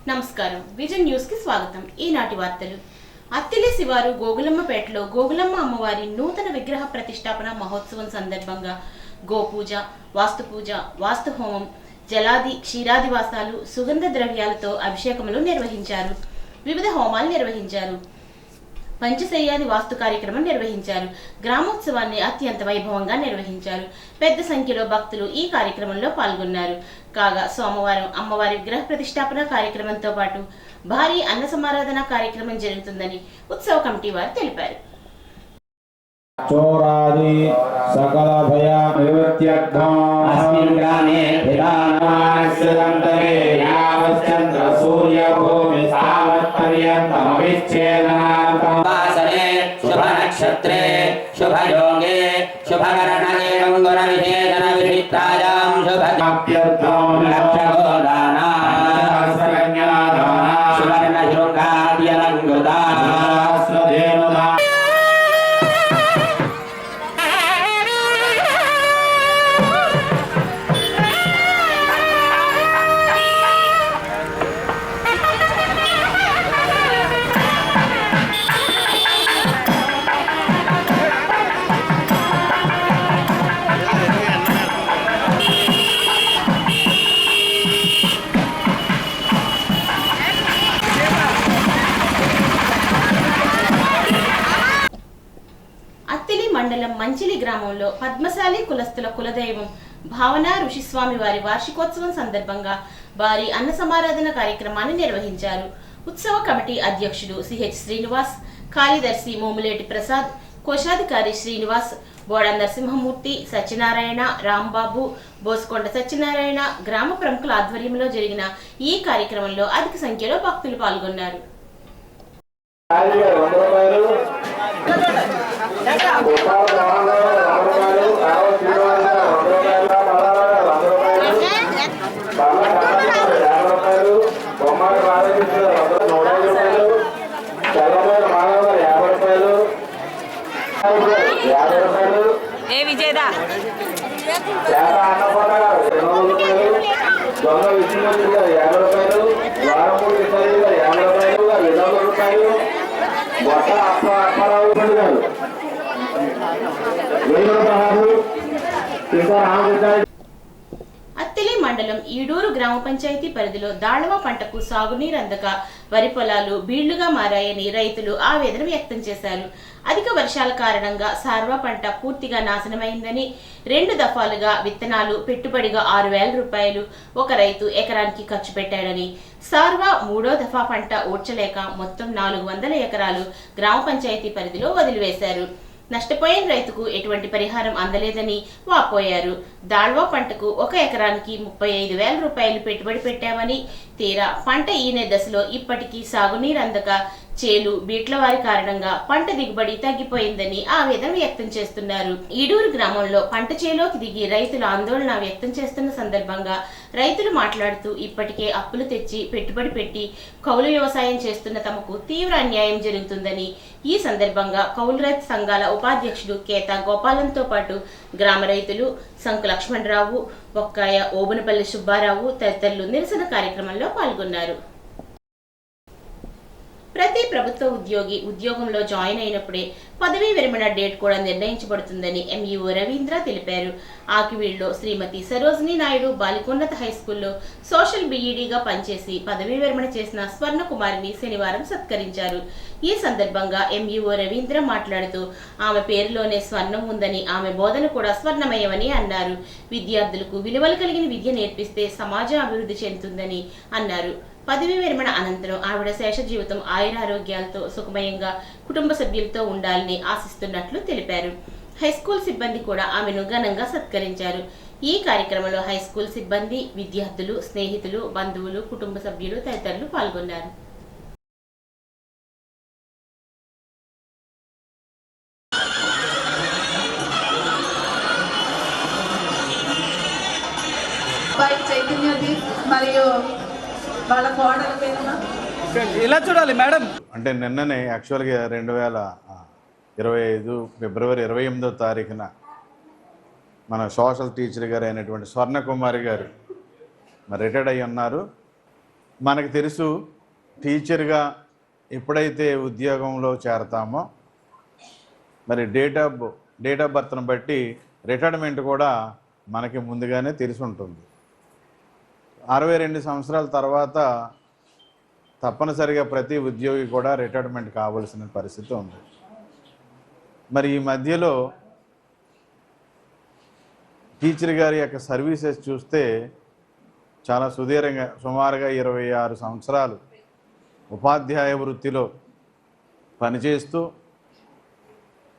నమస్కారం vision news కి స్వాగతం. ఈనాటి వార్తలు. అత్తిలి శివారు గోగులమ్మపేటలో గోగులమ్మ అమ్మవారి నూతన విగ్రహ ప్రతిష్టాపన మహోత్సవం సందర్భంగా గోపూజ, వాస్తు పూజ, వాస్తు హోమం, జలాది క్షీరాదివాసాలు, సుగంధ ద్రవ్యాలతో అభిషేకములు నిర్వహించారు. వివిధ హోమాలు నిర్వహించారు. పంచశయ్యాది వాస్తు కార్యక్రమం నిర్వహించారు. గ్రామోత్సవాన్ని అత్యంత వైభవంగా నిర్వహించారు. పెద్ద సంఖ్యలో భక్తులు ఈ కార్యక్రమంలో పాల్గొన్నారు. కాగా సోమవారం అమ్మవారి విగ్రహ ప్రతిష్టాపన కార్యక్రమంతో పాటు భారీ అన్న సమారాధన కార్యక్రమం జరుగుతుందని ఉత్సవ కమిటీ వారు తెలిపారు. చోరాది సకల భయ నివృత్త్యర్థం అస్మిన్ గ్రామే విధానాశ్రదంతరే యావశ్చంద్ర సూర్య భూమి సావత్ పర్యంతం విచ్ఛేదనార్థం వాసనే శుభ నక్షత్రే శుభ యోగే శుభ గణనే మంగళ విశేషణ విచిత్రాయాం శుభ కాప్యర్థం లక్షగోదానా సకన్యాదానా సువర్ణ శృంగాద్యలంగుదా సహస్రధేనుదా అత్తిలి మండలం మంచిలి గ్రామంలో పద్మశాలి కులస్తుల కులదైవం భావన ఋషిస్వామి వారి వార్షికోత్సవం సందర్భంగా భారీ అన్న సమారాధన కార్యక్రమాన్ని నిర్వహించారు. ఉత్సవ కమిటీ అధ్యక్షుడు సిహెచ్ శ్రీనివాస్, కార్యదర్శి మోములేటి ప్రసాద్, కోశాధికారి శ్రీనివాస్, బోడ నరసింహమూర్తి, సత్యనారాయణ, రాంబాబు, బోసుకొండ సత్యనారాయణ గ్రామ ప్రముఖుల ఆధ్వర్యంలో జరిగిన ఈ కార్యక్రమంలో అధిక సంఖ్యలో భక్తులు పాల్గొన్నారు. ఏ విజయదా అత్తిలి మండలం ఈడూరు గ్రామ పంచాయతీ పరిధిలో దాళవ పంటకు సాగునీరు అందక వరి పొలాలు బీళ్లుగా మారాయని రైతులు ఆవేదన వ్యక్తం చేశారు. అధిక వర్షాల కారణంగా సార్వా పంట పూర్తిగా నాశనమైందని, 2 దఫాలుగా విత్తనాలు పెట్టుబడిగా 6,000 రూపాయలు ఒక రైతు ఎకరానికి ఖర్చు పెట్టాడని, సార్వా 3వ దఫా పంట ఊడ్చలేక మొత్తం 400 ఎకరాలు గ్రామ పంచాయతీ పరిధిలో వదిలివేశారు. నష్టపోయిన రైతుకు ఎటువంటి పరిహారం అందలేదని వాపోయారు. దాళ్వా పంటకు ఒక ఎకరానికి 35,000 రూపాయలు పెట్టుబడి పెట్టామని, తీరా పంట ఈనే దశలో ఇప్పటికీ సాగునీరు అందక చేలు బీట్ల వారి కారణంగా పంట దిగుబడి తగ్గిపోయిందని ఆవేదన వ్యక్తం చేస్తున్నారు. ఈడూరు గ్రామంలో పంట చేలోకి దిగి రైతులు ఆందోళన వ్యక్తం చేస్తున్న సందర్భంగా రైతులు మాట్లాడుతూ ఇప్పటికే అప్పులు తెచ్చి పెట్టుబడి పెట్టి కౌలు వ్యవసాయం చేస్తున్న తమకు తీవ్ర అన్యాయం జరుగుతుందని, ఈ సందర్భంగా కౌలు రైతు సంఘాల ఉపాధ్యక్షుడు కేతా గోపాలంతో పాటు గ్రామ రైతులు సంకు లక్ష్మణరావు, ఒక్కాయ ఓబునపల్లి సుబ్బారావు తదితరులు నిరసన కార్యక్రమంలో పాల్గొన్నారు. ప్రతి ప్రభుత్వ ఉద్యోగి ఉద్యోగంలో జాయిన్ అయినప్పుడే పదవీ విరమణ డేట్ కూడా నిర్ణయించబడుతుందని ఎంఈఓ రవీంద్ర తెలిపారు. ఆకివీడులో శ్రీమతి సరోజినీ నాయుడు బాలికోన్నత హైస్కూల్లో సోషల్ బీఈడీగా పనిచేసి పదవీ విరమణ చేసిన స్వర్ణ కుమారిని శనివారం సత్కరించారు. ఈ సందర్భంగా ఎంఈఓ రవీంద్ర మాట్లాడుతూ ఆమె పేరులోనే స్వర్ణం ఉందని, ఆమె బోధన కూడా స్వర్ణమయమని అన్నారు. విద్యార్థులకు విలువలు కలిగిన విద్య నేర్పిస్తే సమాజం అభివృద్ధి చెందుతుందని అన్నారు. పదవీ విరమణ అనంతరం ఆవిడ శేష జీవితం ఆయురారోగ్యాలతో సుఖమయంగా కుటుంబ సభ్యులతో ఉండాలని ఆశిస్తున్నట్లు తెలిపారు. హైస్కూల్ సిబ్బంది కూడా ఆమెను ఘనంగా సత్కరించారు. ఈ కార్యక్రమంలో హైస్కూల్ సిబ్బంది, విద్యార్థులు, స్నేహితులు, బంధువులు, కుటుంబ సభ్యులు తదితరులు పాల్గొన్నారు. మరియు వాళ్ళ కోడల పేరున ఇలా చూడాలి మేడం. అంటే నిన్ననే యాక్చువల్గా 2025 ఫిబ్రవరి 28వ తారీఖున మన సోషల్ టీచర్ గారు అయినటువంటి స్వర్ణకుమారి గారు మరి రిటైర్డ్ అయ్యి ఉన్నారు. మనకు తెలుసు టీచర్గా ఎప్పుడైతే ఉద్యోగంలో చేరతామో మరి డేట్ ఆఫ్ బర్త్ను బట్టి రిటైర్మెంట్ కూడా మనకి ముందుగానే తెలిసి ఉంటుంది. 62 సంవత్సరాల తర్వాత తప్పనిసరిగా ప్రతి ఉద్యోగి కూడా రిటైర్మెంట్ కావాల్సిన పరిస్థితి ఉంది. మరి ఈ మధ్యలో టీచర్ గారి యొక్క సర్వీసెస్ చూస్తే చాలా సుదీర్ఘంగా సుమారుగా 26 సంవత్సరాలు ఉపాధ్యాయ వృత్తిలో పనిచేస్తూ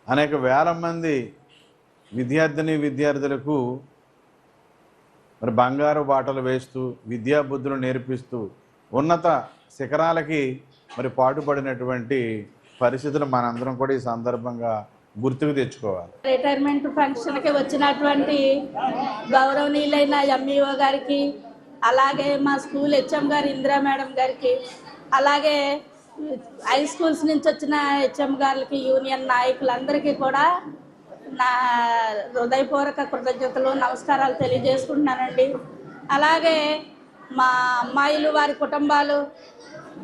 అనేక వేల మంది విద్యార్థులకు మరి బంగారు బాటలు వేస్తూ విద్యాబుద్ధులు నేర్పిస్తూ ఉన్నత శిఖరాలకి మరి పాటుపడినటువంటి పరిస్థితులు మనందరం కూడా ఈ సందర్భంగా గుర్తుకు తెచ్చుకోవాలి. రిటైర్మెంట్ ఫంక్షన్కి వచ్చినటువంటి గౌరవనీయులైన ఎంఈఓ గారికి, అలాగే మా స్కూల్ హెచ్ఎం గారు ఇందిరా మేడం గారికి, అలాగే హై స్కూల్స్ నుంచి వచ్చిన హెచ్ఎం గారికి, యూనియన్ నాయకులందరికీ కూడా నా హృదయపూర్వక కృతజ్ఞతలు, నమస్కారాలు తెలియజేసుకుంటున్నానండి. అలాగే మా అమ్మాయిలు వారి కుటుంబాలు,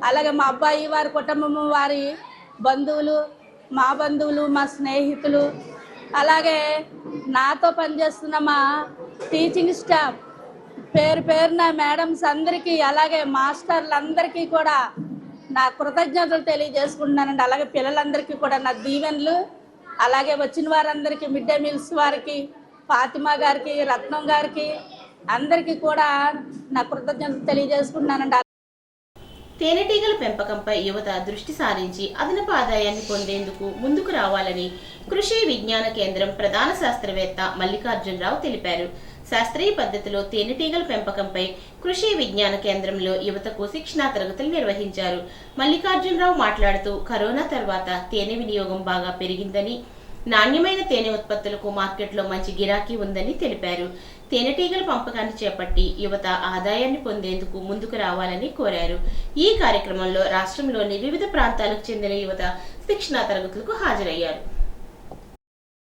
అలాగే మా అబ్బాయి వారి కుటుంబము, వారి బంధువులు, మా బంధువులు, మా స్నేహితులు, అలాగే నాతో పనిచేస్తున్న మా టీచింగ్ స్టాఫ్ పేరున మేడమ్స్ అందరికీ, అలాగే మాస్టర్లందరికీ కూడా నా కృతజ్ఞతలు తెలియజేసుకుంటున్నానండి. అలాగే పిల్లలందరికీ కూడా నా దీవెనలు, అలాగే వచ్చిన వారందరికీ, మిడ్ డే మీల్స్ వారికి, ఫాతిమా గారికి, రత్నం గారికి, అందరికీ కూడా నా కృతజ్ఞతలు తెలియజేసుకుంటున్నానండి. తేనెటీగల పెంపకంపై యువత దృష్టి సారించి అదనపు ఆదాయాన్ని పొందేందుకు ముందుకు రావాలని కృషి విజ్ఞాన కేంద్రం ప్రధాన శాస్త్రవేత్త మల్లికార్జునరావు తెలిపారు. శాస్త్రీయ పద్ధతిలో తేనెటీగల పెంపకంపై కృషి విజ్ఞాన కేంద్రంలో యువతకు శిక్షణా తరగతులు నిర్వహించారు. మల్లికార్జునరావు మాట్లాడుతూ కరోనా తర్వాత తేనె వినియోగం బాగా పెరిగిందని, నాణ్యమైన తేనె ఉత్పత్తులకు మార్కెట్లో మంచి గిరాకీ ఉందని తెలిపారు. తేనెటీగల పెంపకాన్ని చేపట్టి యువత ఆదాయాన్ని పొందేందుకు ముందుకు రావాలని కోరారు. ఈ కార్యక్రమంలో రాష్ట్రంలోని వివిధ ప్రాంతాలకు చెందిన యువత శిక్షణా తరగతులకు హాజరయ్యారు.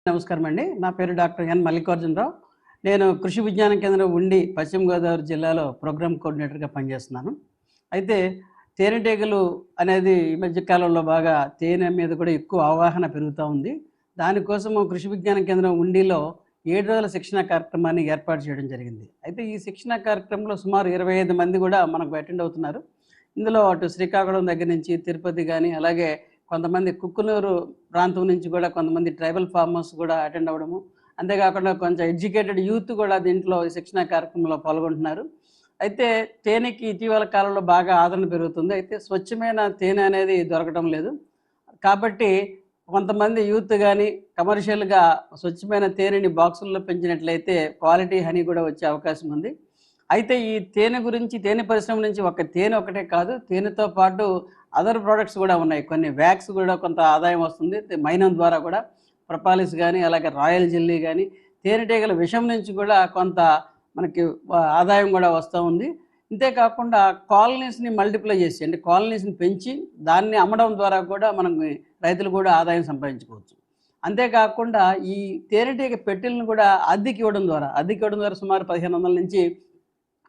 నమస్కారం అండి, నా పేరు డాక్టర్ ఎన్ మల్లికార్జునరావు. నేను కృషి విజ్ఞాన కేంద్రం ఉండి పశ్చిమ గోదావరి జిల్లాలో ప్రోగ్రామ్ కోఆర్డినేటర్గా పనిచేస్తున్నాను. అయితే తేనెటీగలు అనేది ఈ మధ్యకాలంలో బాగా తేనె మీద కూడా ఎక్కువ అవగాహన పెరుగుతూ ఉంది. దానికోసం కృషి విజ్ఞాన కేంద్రం ఉండిలో 7 రోజుల శిక్షణా కార్యక్రమాన్ని ఏర్పాటు చేయడం జరిగింది. అయితే ఈ శిక్షణా కార్యక్రమంలో సుమారు 25 మంది కూడా మనకు అటెండ్ అవుతున్నారు. ఇందులో అటు శ్రీకాకుళం దగ్గర నుంచి తిరుపతి కానీ, అలాగే కొంతమంది కుక్కునూరు ప్రాంతం నుంచి కూడా కొంతమంది ట్రైబల్ ఫార్మర్స్ కూడా అటెండ్ అవ్వడము, అంతేకాకుండా కొంచెం ఎడ్యుకేటెడ్ యూత్ కూడా దీంట్లో శిక్షణా కార్యక్రమంలో పాల్గొంటున్నారు. అయితే తేనెకి ఇటీవల కాలంలో బాగా ఆదరణ పెరుగుతుంది. అయితే స్వచ్ఛమైన తేనె అనేది దొరకడం లేదు. కాబట్టి కొంతమంది యూత్ కానీ కమర్షియల్గా స్వచ్ఛమైన తేనెని బాక్సుల్లో పెంచినట్లయితే క్వాలిటీ హనీ కూడా వచ్చే అవకాశం ఉంది. అయితే ఈ తేనె గురించి, తేనె పరిశ్రమ నుంచి ఒక తేనె ఒకటే కాదు, తేనెతో పాటు అదర్ ప్రోడక్ట్స్ కూడా ఉన్నాయి. కొన్ని వ్యాక్స్ కూడా కొంత ఆదాయం వస్తుంది మైనం ద్వారా కూడా. ప్రపాలిస్ కానీ, అలాగే రాయల్ జెల్లీ కానీ, తేనెటీగల విషం నుంచి కూడా కొంత మనకి ఆదాయం కూడా వస్తూ ఉంది. ఇంతేకాకుండా కాలనీస్ని మల్టిప్లై చేసి, అంటే కాలనీస్ని పెంచి దాన్ని అమ్మడం ద్వారా కూడా మనం రైతులు కూడా ఆదాయం సంపాదించుకోవచ్చు. అంతేకాకుండా ఈ తేనెటీగ పెట్టెలను కూడా అద్దెకి ఇవ్వడం ద్వారా సుమారు 1500 నుంచి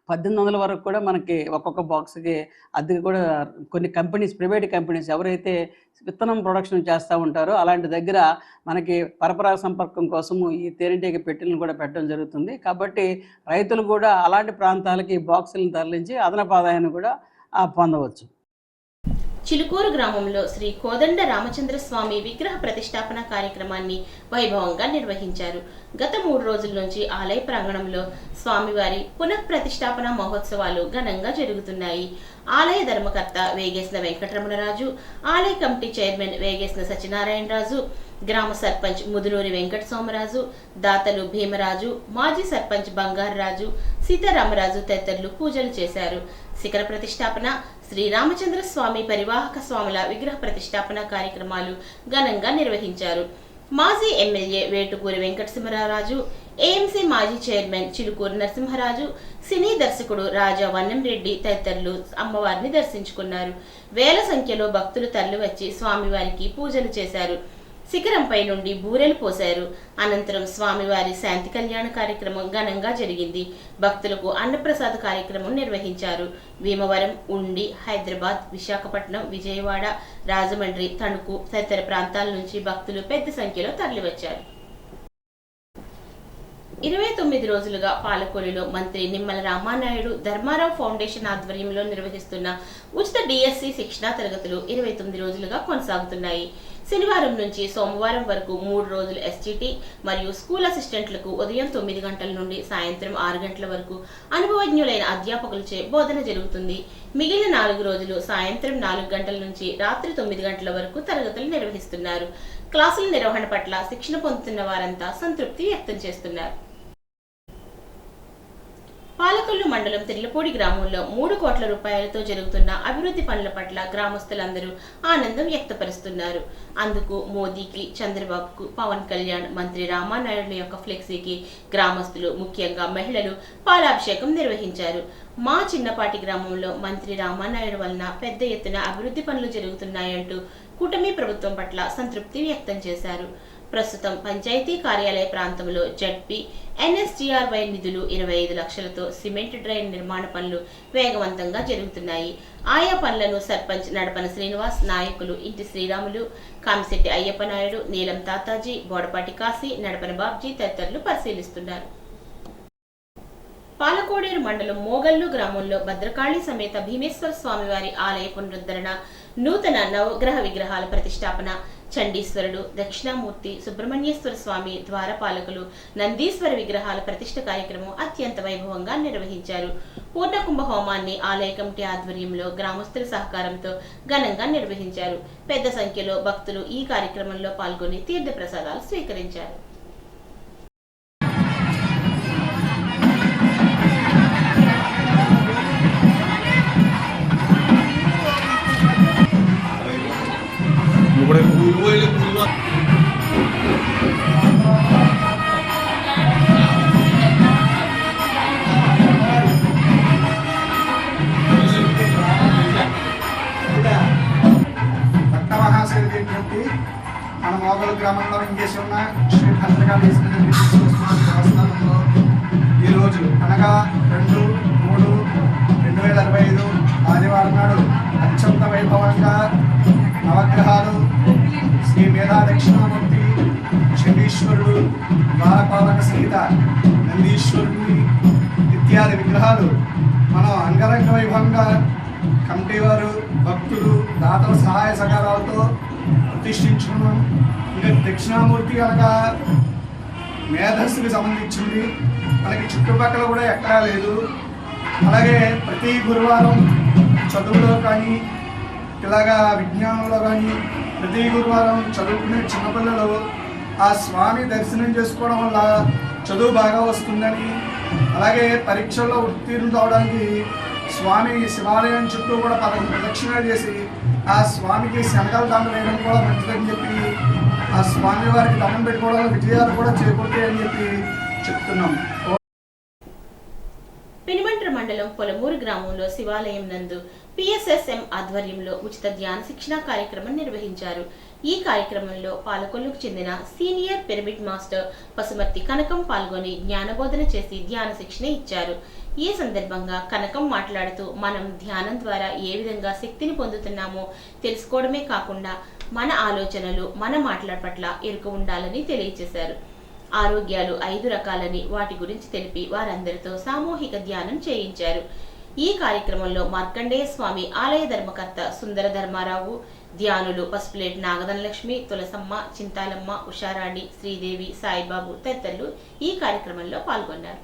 1800 వరకు కూడా మనకి ఒక్కొక్క బాక్స్కి అద్దెకి కూడా కొన్ని కంపెనీస్, ప్రైవేట్ కంపెనీస్ ఎవరైతే విత్తనం ప్రొడక్షన్ చేస్తూ ఉంటారో అలాంటి దగ్గర మనకి పరపరాగ సంపర్కం కోసము ఈ తేనెటీగ పెట్టెలను కూడా పెట్టడం జరుగుతుంది. కాబట్టి రైతులు కూడా అలాంటి ప్రాంతాలకి బాక్సులను తరలించి అదనపు ఆదాయాన్ని కూడా పొందవచ్చు. చిలుకూరు గ్రామంలో శ్రీ కోదండ రామచంద్ర స్వామి విగ్రహ ప్రతిష్టాపన కార్యక్రమాన్ని వైభవంగా నిర్వహించారు. గత 3 రోజుల నుంచి ఆలయ ప్రాంగణంలో స్వామివారి పునః ప్రతిష్టాపన మహోత్సవాలు ఘనంగా జరుగుతున్నాయి. ఆలయ ధర్మకర్త వేగేసిన వెంకటరమణరాజు, ఆలయ కమిటీ చైర్మన్ వేగేసిన సత్యనారాయణరాజు, గ్రామ సర్పంచ్ ముదునూరి వెంకట సోమరాజు, దాతలు భీమరాజు, మాజీ సర్పంచ్ బంగారరాజు, సీతారామరాజు తదితరులు పూజలు చేశారు. శిఖర ప్రతిష్టాపన, శ్రీరామచంద్ర స్వామి పరివాహక స్వాముల విగ్రహ ప్రతిష్టాపన కార్యక్రమాలు ఘనంగా నిర్వహించారు. మాజీ ఎమ్మెల్యే వేటుకూరి వెంకటసింహరాజు, ఏఎంసీ మాజీ చైర్మన్ చిలుకూరు నరసింహరాజు, సినీ దర్శకుడు రాజా వన్నంరెడ్డి తదితరులు అమ్మవారిని దర్శించుకున్నారు. వేల సంఖ్యలో భక్తులు తరలివచ్చి స్వామివారికి పూజలు చేశారు. శిఖరంపై నుండి బూరెలు పోశారు. అనంతరం స్వామివారి శాంతి కళ్యాణ కార్యక్రమం ఘనంగా జరిగింది. భక్తులకు అన్నప్రసాద కార్యక్రమం నిర్వహించారు. భీమవరం, ఉండి, హైదరాబాద్, విశాఖపట్నం, విజయవాడ, రాజమండ్రి, తణుకు తదితర ప్రాంతాల నుంచి భక్తులు పెద్ద సంఖ్యలో తరలివచ్చారు. 29 రోజులుగా పాలకొల్లులో మంత్రి నిమ్మల రామానాయుడు ధర్మారావు ఫౌండేషన్ ఆధ్వర్యంలో నిర్వహిస్తున్న ఉచిత డిఎస్సి శిక్షణా తరగతులు 29 రోజులుగా కొనసాగుతున్నాయి. శనివారం నుంచి సోమవారం వరకు 3 రోజులు ఎస్జిటి మరియు స్కూల్ అసిస్టెంట్లకు ఉదయం 9 గంటల నుండి సాయంత్రం 6 గంటల వరకు అనుభవజ్ఞులైన అధ్యాపకులచే బోధన జరుగుతుంది. మిగిలిన 4 రోజులు సాయంత్రం 4 గంటల నుంచి రాత్రి 9 గంటల వరకు తరగతులు నిర్వహిస్తున్నారు. క్లాసుల నిర్వహణ పట్ల శిక్షణ పొందుతున్న వారంతా సంతృప్తి వ్యక్తం చేస్తున్నారు. పాలకొల్లు మండలం తిర్లపూడి గ్రామంలో 3 కోట్ల రూపాయలతో జరుగుతున్న అభివృద్ధి పనుల పట్ల గ్రామస్తులందరూ ఆనందం వ్యక్తపరుస్తున్నారు. అందుకు మోదీకి, చంద్రబాబుకు, పవన్ కళ్యాణ్, మంత్రి రామానాయుడు యొక్క ఫ్లెక్సీకి గ్రామస్తులు, ముఖ్యంగా మహిళలు పాలాభిషేకం నిర్వహించారు. మా చిన్నపాటి గ్రామంలో మంత్రి రామానాయుడు వలన పెద్ద ఎత్తున అభివృద్ధి పనులు జరుగుతున్నాయంటూ కూటమి ప్రభుత్వం పట్ల సంతృప్తి వ్యక్తం చేశారు. ప్రస్తుతం పంచాయతీ కార్యాలయ ప్రాంతంలో జడ్పీ ఎన్ఎస్జీఆర్వై నిధులు 25 లక్షలతో సిమెంట్ డ్రైన్ నిర్మాణ పనులు వేగవంతంగా జరుగుతున్నాయి. ఆయా పనులను సర్పంచ్ నడపన శ్రీనివాస్, నాయకులు ఇంటి శ్రీరాములు, కామిశెట్టి అయ్యప్ప నాయుడు, నీలం తాతాజీ, బోడపాటి కాశీ, నడపన బాబ్జీ తదితరులు పరిశీలిస్తున్నారు. పాలకోడేరు మండలం మోగల్లు గ్రామంలో భద్రకాళి సమేత భీమేశ్వర స్వామివారి ఆలయ పునరుద్ధరణ, నూతన నవగ్రహ విగ్రహాల ప్రతిష్టాపన, చండీశ్వరుడు, దక్షిణామూర్తి, సుబ్రహ్మణ్యేశ్వర స్వామి, ద్వారపాలకులు, నందీశ్వర విగ్రహాల ప్రతిష్ఠ కార్యక్రమం అత్యంత వైభవంగా నిర్వహించారు. పూర్ణకుంభ హోమాన్ని ఆలయ కమిటీ ఆధ్వర్యంలో గ్రామస్తుల సహకారంతో ఘనంగా నిర్వహించారు. పెద్ద సంఖ్యలో భక్తులు ఈ కార్యక్రమంలో పాల్గొని తీర్థ ప్రసాదాలు స్వీకరించారు. మన మోగలు గ్రామంలో ఇంకేసి ఉన్న శ్రీ భద్రకాళి దేవస్థానంలో ఈరోజు అనగా 2/3/2025 ఆదివారం నాడు అత్యంత వైభవంగా నవగ్రహాలు, శ్రీ మేధా దక్షిణామూర్తి, చండీశ్వరుడు, ద్వారపాలక సహిత నందీశ్వరుడి ఇత్యాది విగ్రహాలు మనం అంగరంగ వైభవంగా కమిటీ వారు, భక్తులు, దాతల సహాయ సహకారాలతో ప్రతిష్ఠించుకున్నాం. ఇంకా దక్షిణామూర్తి అనగా మేధస్సుకి సంబంధించింది, మనకి చుట్టుపక్కల కూడా ఎక్కడా లేదు. అలాగే ప్రతి గురువారం చదువులో కానీ ఇలాగా విజ్ఞానంలో కానీ ప్రతి గురువారం చదువుకునే చిన్నపిల్లలు ఆ స్వామి దర్శనం చేసుకోవడం వల్ల చదువు బాగా వస్తుందని, అలాగే పరీక్షల్లో ఉత్తీర్ణులు అవడానికి స్వామి శివాలయం చుట్టూ కూడా 11 ప్రదక్షిణాలు చేసి ఆ స్వామికి శనగల దండం వేయడం కూడా మంచిదని చెప్పి, ఆ స్వామి వారికి దండం పెట్టుకోవడం విజయాలు కూడా చేకూరుతాయని చెప్పి చెప్తున్నాం. పెనుమంట్ర మండలం పొలమూరు గ్రామంలో శివాలయం నందు పిఎస్ఎస్ఎం ఆధ్వర్యంలో ఉచిత ధ్యాన శిక్షణ కార్యక్రమం నిర్వహించారు. ఈ కార్యక్రమంలో పాలకొల్లుకు చెందిన సీనియర్ పిరమిడ్ మాస్టర్ పసుమర్తి కనకం పాల్గొని జ్ఞానబోధన చేసి ధ్యాన శిక్షణ ఇచ్చారు. ఈ సందర్భంగా కనకం మాట్లాడుతూ, మనం ధ్యానం ద్వారా ఏ విధంగా శక్తిని పొందుతున్నామో తెలుసుకోవడమే కాకుండా మన ఆలోచనలు, మన మాటల పట్ల ఎరుక ఉండాలని తెలియజేశారు. ఆరోగ్యాలు 5 రకాలని వాటి గురించి తెలిపి వారందరితో సామూహిక ధ్యానం చేయించారు. ఈ కార్యక్రమంలో మార్కండేయ స్వామి ఆలయ ధర్మకర్త సుందర ధర్మారావు, ధ్యానులు పసుపులేటి నాగధనలక్ష్మి, తులసమ్మ, చింతాలమ్మ, ఉషారాణి, శ్రీదేవి, సాయిబాబు తదితరులు ఈ కార్యక్రమంలో పాల్గొన్నారు.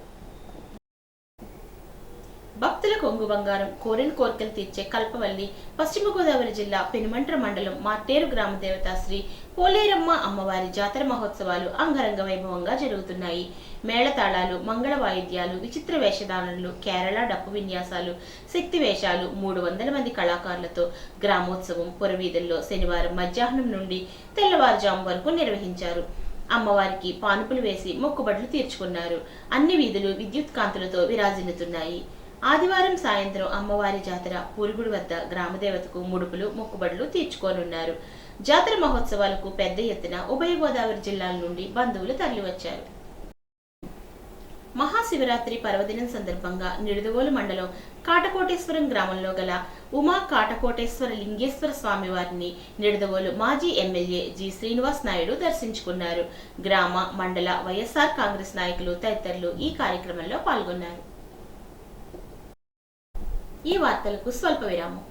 భక్తుల కొంగు బంగారం, కోరిన కోరికలు తీర్చే కల్పవల్లి పశ్చిమ గోదావరి జిల్లా పెనుమంట్ర మండలం మార్టేరు గ్రామ దేవత శ్రీ పోలేరమ్మ అమ్మవారి జాతర మహోత్సవాలు అంగరంగ వైభవంగా జరుగుతున్నాయి. మేళతాళాలు, మంగళ వాయిద్యాలు, విచిత్ర వేషధారణలు, కేరళ డప్పు విన్యాసాలు, శక్తి వేషాలు, 300 మంది కళాకారులతో గ్రామోత్సవం పురవీధుల్లో శనివారం మధ్యాహ్నం నుండి తెల్లవారుజాము వరకు నిర్వహించారు. అమ్మవారికి పానుపులు వేసి మొక్కుబడులు తీర్చుకున్నారు. అన్ని వీధులు విద్యుత్ కాంతులతో విరాజిల్లుతున్నాయి. ఆదివారం సాయంత్రం అమ్మవారి జాతర పూరుగుడి వద్ద గ్రామదేవతకు ముడుపులు మొక్కుబడులు తీర్చుకోనున్నారు. జాతర మహోత్సవాలకు పెద్ద ఎత్తున ఉభయ గోదావరి జిల్లాల నుండి బంధువులు తరలివచ్చారు. మహాశివరాత్రి పర్వదినం సందర్భంగా నిడదవోలు మండలం కాటకోటేశ్వరం గ్రామంలో గల ఉమా కాటకోటేశ్వర లింగేశ్వర స్వామి వారిని నిడదవోలు మాజీ ఎమ్మెల్యే జి శ్రీనివాస్ నాయుడు దర్శించుకున్నారు. గ్రామ మండల వైఎస్ఆర్ కాంగ్రెస్ నాయకులు తదితరులు ఈ కార్యక్రమంలో పాల్గొన్నారు. ఈ వార్తలకు స్వల్ప విరామం.